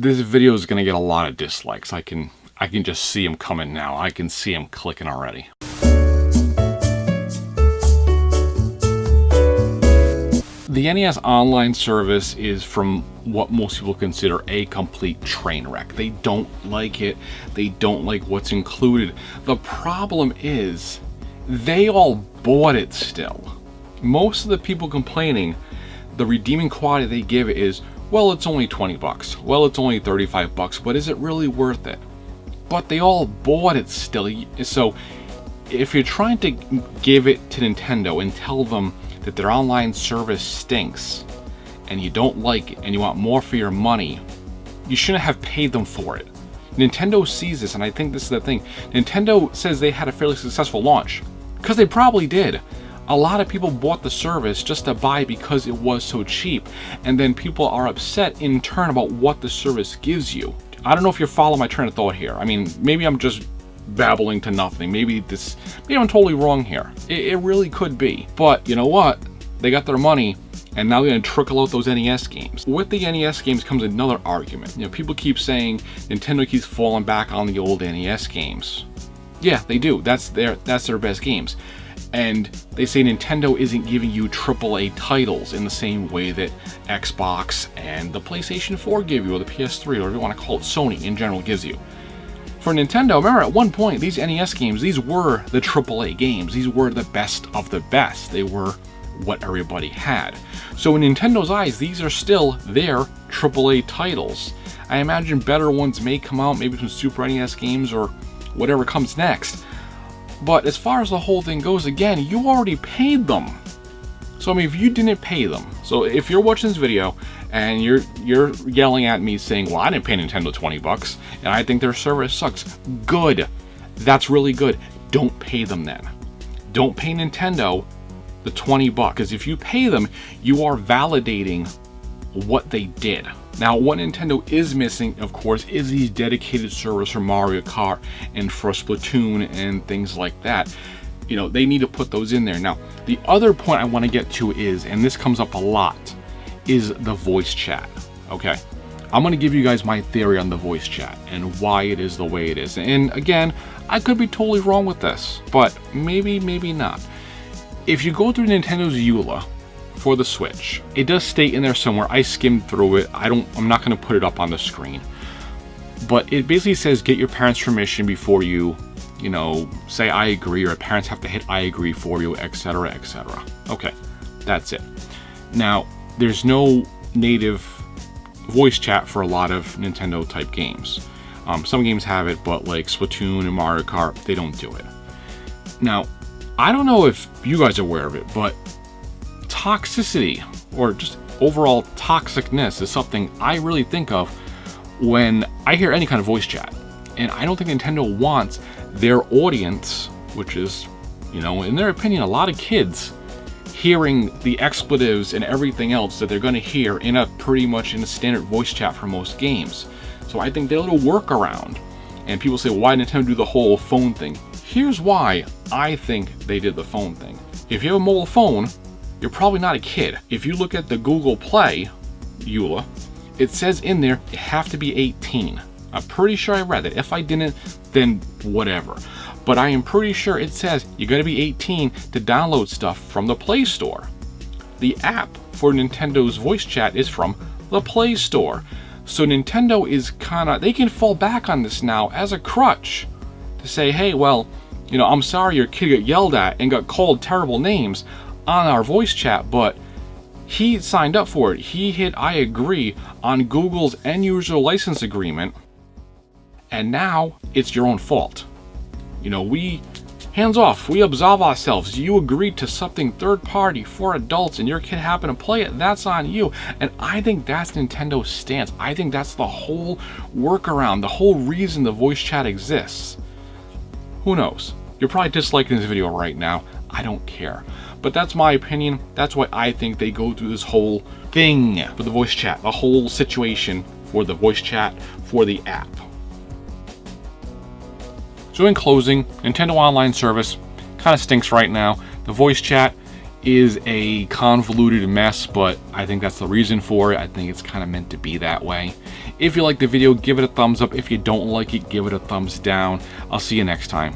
This video is going to get a lot of dislikes. I can just see them coming now. I can see them clicking already. The NES Online service is, from what most people consider, a complete train wreck. They don't like it. They don't like what's included. The problem is, they all bought it still. Most of the people complaining, the redeeming quality they give it is, well, it's only 20 bucks. Well, it's only 35 bucks, but is it really worth it? But they all bought it still. So if you're trying to give it to Nintendo and tell them that their online service stinks and you don't like it and you want more for your money, you shouldn't have paid them for it. Nintendo sees this, and I think this is the thing. Nintendo says they had a fairly successful launch, because they probably did. A lot of people bought the service just to buy because it was so cheap, and then people are upset in turn about what the service gives you. I don't know if you're following my train of thought here. I mean, maybe I'm just babbling to nothing. Maybe I'm totally wrong here. It really could be. But you know what? They got their money, and now they're gonna trickle out those NES games. With the NES games comes another argument. You know, people keep saying Nintendo keeps falling back on the old NES games. Yeah, they do. That's their best games. And they say Nintendo isn't giving you AAA titles in the same way that Xbox and the PlayStation 4 give you, or the PS3, or whatever you want to call it, Sony in general gives you. For Nintendo, remember at one point, these NES games, these were the AAA games. These were the best of the best. They were what everybody had. So in Nintendo's eyes, these are still their AAA titles. I imagine better ones may come out, maybe some Super NES games or whatever comes next. But as far as the whole thing goes, again, you already paid them. So I mean, if you didn't pay them, so if you're watching this video and you're yelling at me saying, well, I didn't pay Nintendo 20 bucks and I think their service sucks, good. That's really good. Don't pay them then. Don't pay Nintendo the 20 bucks, because if you pay them, you are validating what they did. Now, what Nintendo is missing, of course, is these dedicated servers for Mario Kart and for Splatoon and things like that. You know, they need to put those in there. Now, the other point I want to get to is, and this comes up a lot, is the voice chat. Okay, I'm going to give you guys my theory on the voice chat and why it is the way it is. And again, I could be totally wrong with this, but maybe not. If you go through Nintendo's EULA for the Switch, it does state in there somewhere, I skimmed through it, I'm not going to put it up on the screen, but it basically says get your parents' permission before you say I agree, or parents have to hit I agree for you, etc., etc. Okay, that's it. Now, there's no native voice chat for a lot of Nintendo type games. Some games have it, but like Splatoon and Mario Kart, they don't do it. Now, I don't know if you guys are aware of it, but toxicity, or just overall toxicness, is something I really think of when I hear any kind of voice chat. And I don't think Nintendo wants their audience, which is, in their opinion, a lot of kids, hearing the expletives and everything else that they're going to hear in a standard voice chat for most games. So I think they're a little workaround. And people say, why did Nintendo do the whole phone thing? Here's why I think they did the phone thing. If you have a mobile phone, you're probably not a kid. If you look at the Google Play EULA, it says in there you have to be 18. I'm pretty sure I read that. If I didn't, then whatever. But I am pretty sure it says you gotta be 18 to download stuff from the Play Store. The app for Nintendo's voice chat is from the Play Store. So Nintendo is they can fall back on this now as a crutch to say, hey, well, I'm sorry your kid got yelled at and got called terrible names on our voice chat, but he signed up for it. He hit I agree on Google's end user license agreement, and now it's your own fault. We hands off, we absolve ourselves. You agreed to something third party for adults and your kid happened to play it, that's on you. And I think that's Nintendo's stance. I think that's the whole workaround, the whole reason the voice chat exists. Who knows? You're probably disliking this video right now. I don't care. But that's my opinion. That's why I think they go through this whole thing for the voice chat, the whole situation for the voice chat for the app. So in closing, Nintendo Online service kind of stinks right now. The voice chat is a convoluted mess, but I think that's the reason for it. I think it's kind of meant to be that way. If you like the video, give it a thumbs up. If you don't like it, give it a thumbs down. I'll see you next time.